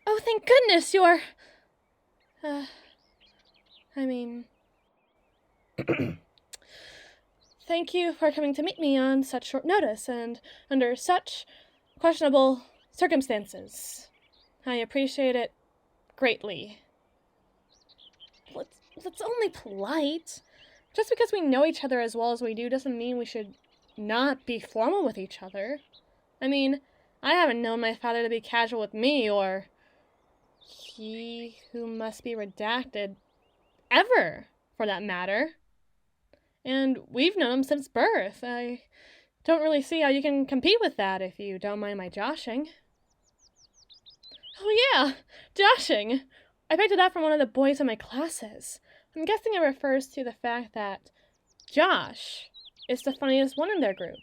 Oh, thank goodness you're... I mean... Thank you for coming to meet me on such short notice and under such questionable circumstances. I appreciate it greatly. Well, it's only polite. Just because we know each other as well as we do doesn't mean we should not be formal with each other. I mean, I haven't known my father to be casual with me, or he who must be redacted, ever, for that matter. And we've known him since birth. I don't really see how you can compete with that, if you don't mind my joshing. Oh yeah, joshing! I picked it up from one of the boys in my classes. I'm guessing it refers to the fact that Josh is the funniest one in their group.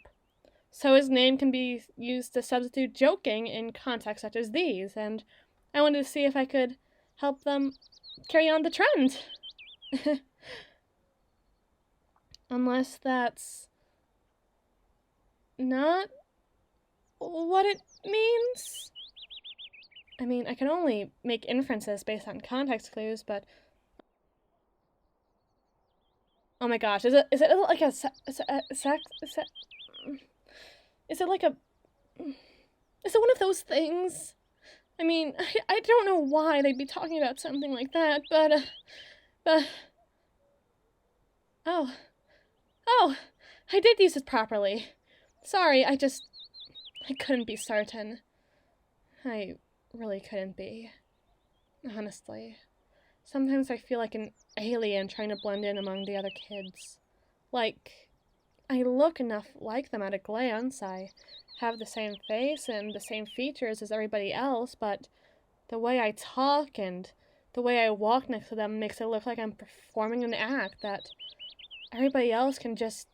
So his name can be used to substitute joking in contexts such as these, and I wanted to see if I could help them carry on the trend. Unless that's not what it means? I mean, I can only make inferences based on context clues, but... Oh my gosh, is it like a sex... Is it like a... Is it one of those things? I mean, I don't know why they'd be talking about something like that, but... Oh, I did use it properly. Sorry, I couldn't be certain. I really couldn't be. Honestly. Sometimes I feel like an alien trying to blend in among the other kids. Like, I look enough like them at a glance. I have the same face and the same features as everybody else, but the way I talk and the way I walk next to them makes it look like I'm performing an act that everybody else can just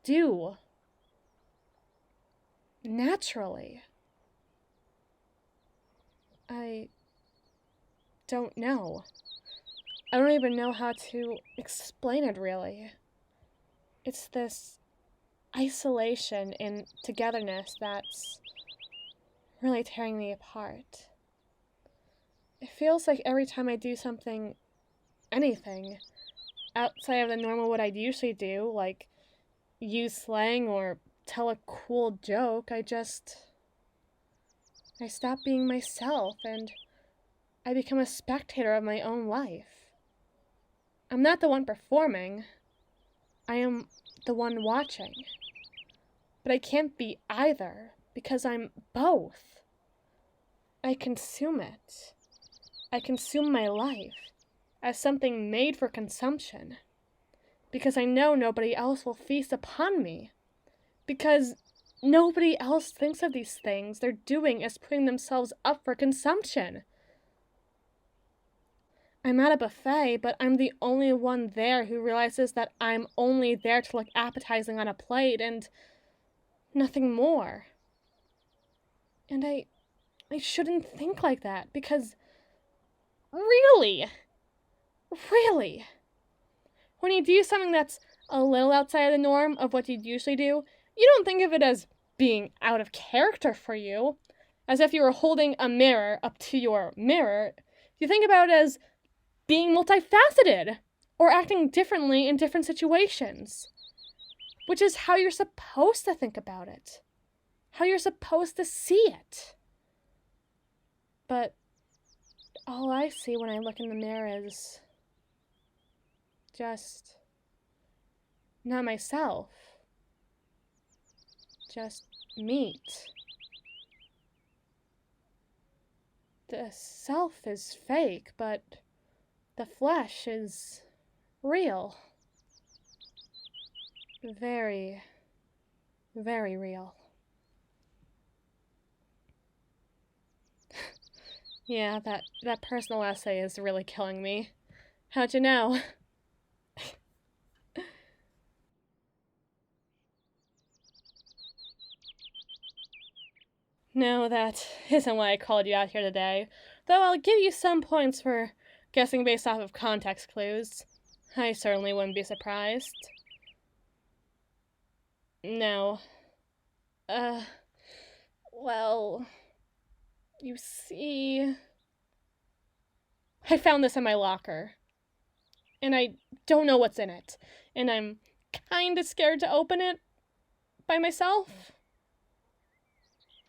do naturally. I don't know. I don't even know how to explain it, really. It's this isolation and togetherness that's really tearing me apart. It feels like every time I do anything, outside of the normal what I'd usually do, like use slang or tell a cool joke, I stop being myself and I become a spectator of my own life. I'm not the one performing. I am the one watching. But I can't be either, because I'm both. I consume it. I consume my life as something made for consumption. Because I know nobody else will feast upon me. Because nobody else thinks of these things they're doing as putting themselves up for consumption. I'm at a buffet, but I'm the only one there who realizes that I'm only there to look appetizing on a plate and nothing more. And I shouldn't think like that, because really, when you do something that's a little outside of the norm of what you'd usually do, you don't think of it as being out of character for you, as if you were holding a mirror up to your mirror. You think about it as being multifaceted, or acting differently in different situations. Which is how you're supposed to think about it. How you're supposed to see it. But all I see when I look in the mirror is just not myself. Just meat. The self is fake, but the flesh is real. Very, very real. Yeah, that personal essay is really killing me. How'd you know? No, that isn't why I called you out here today, though I'll give you some points for guessing based off of context clues. I certainly wouldn't be surprised. No. Well, you see... I found this in my locker. And I don't know what's in it. And I'm kinda scared to open it by myself.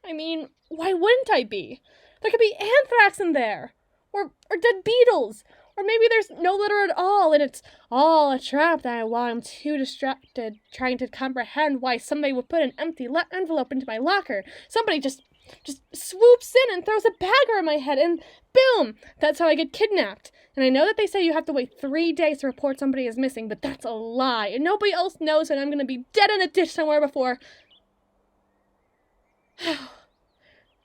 I mean, why wouldn't I be? There could be anthrax in there. Or dead beetles. Or maybe there's no litter at all, and it's all a trap while I'm too distracted trying to comprehend why somebody would put an empty envelope into my locker. Somebody just swoops in and throws a bag over my head, and boom! That's how I get kidnapped. And I know that they say you have to wait 3 days to report somebody is missing, but that's a lie. And nobody else knows that I'm gonna be dead in a ditch somewhere before...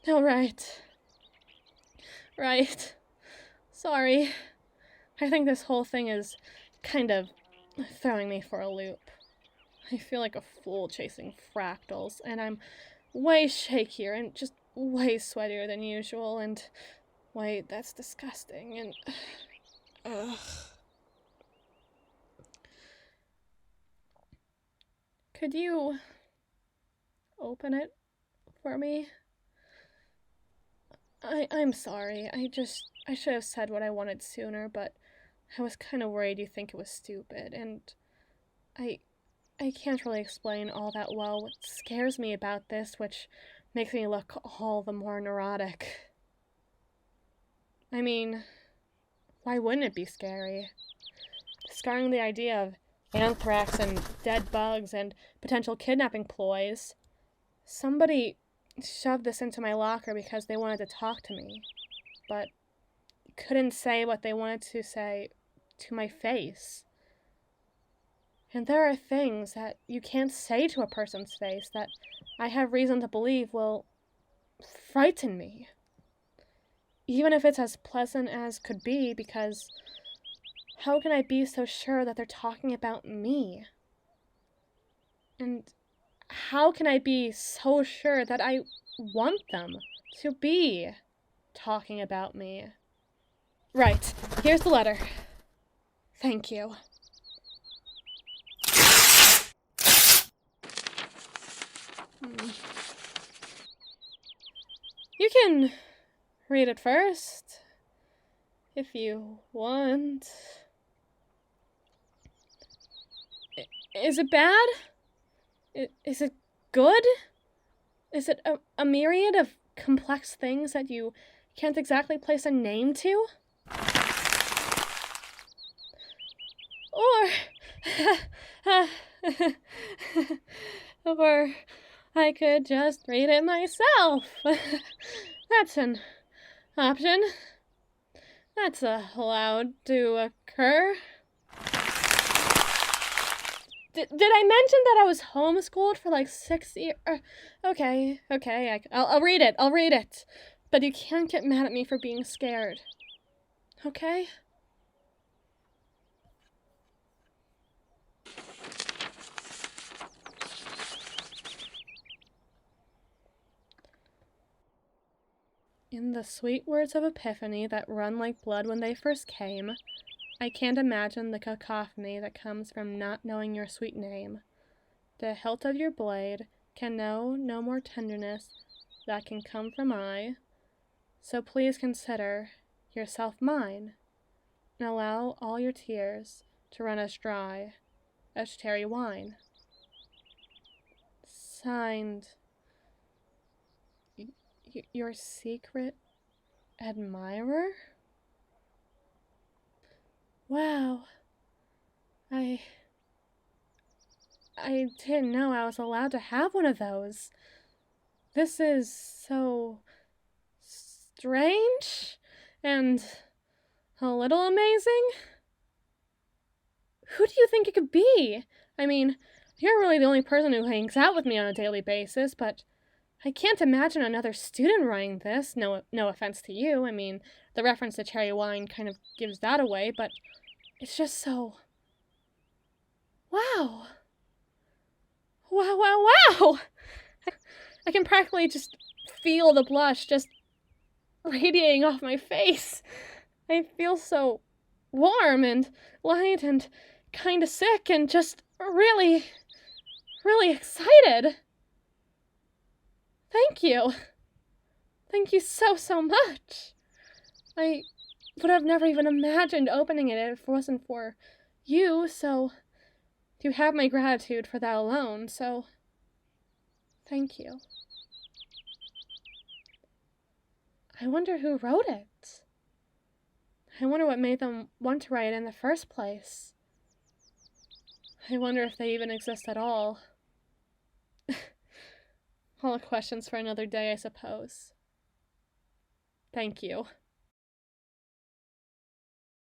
Oh, right. Right. Sorry. I think this whole thing is kind of throwing me for a loop. I feel like a fool chasing fractals, and I'm way shakier and just way sweatier than usual, and wait, that's disgusting, and ugh. Could you open it for me? I'm sorry. I should have said what I wanted sooner, but I was kind of worried you think it was stupid, and I can't really explain all that well what scares me about this, which makes me look all the more neurotic. I mean, why wouldn't it be scary? Discarding the idea of anthrax and dead bugs and potential kidnapping ploys, somebody shoved this into my locker because they wanted to talk to me, but couldn't say what they wanted to say to my face. And there are things that you can't say to a person's face that I have reason to believe will frighten me. Even if it's as pleasant as could be, because how can I be so sure that they're talking about me? And how can I be so sure that I want them to be talking about me? Right, here's the letter. Thank you. You can read it first, if you want. Is it bad? Is it good? Is it a myriad of complex things that you can't exactly place a name to? Or... or I could just read it myself. That's an option. That's allowed to occur. Did I mention that I was homeschooled for like 6 years? Okay, I'll read it, But you can't get mad at me for being scared. Okay? In the sweet words of Epiphany that run like blood when they first came, I can't imagine the cacophony that comes from not knowing your sweet name. The hilt of your blade can know no more tenderness that can come from I, so please consider yourself mine, and allow all your tears to run as dry as cherry wine. Signed, your secret admirer? Wow, I didn't know I was allowed to have one of those. This is so strange and a little amazing. Who do you think it could be? I mean, you're really the only person who hangs out with me on a daily basis, but I can't imagine another student writing this. No offense to you. I mean, the reference to cherry wine kind of gives that away, but it's just so... Wow. Wow. I can practically just feel the blush just radiating off my face. I feel so warm and light and kind of sick and just really excited. Thank you. Thank you so much. I would have never even imagined opening it if it wasn't for you, so you have my gratitude for that alone, so thank you. I wonder who wrote it. I wonder what made them want to write it in the first place. I wonder if they even exist at all. All questions for another day, I suppose. Thank you.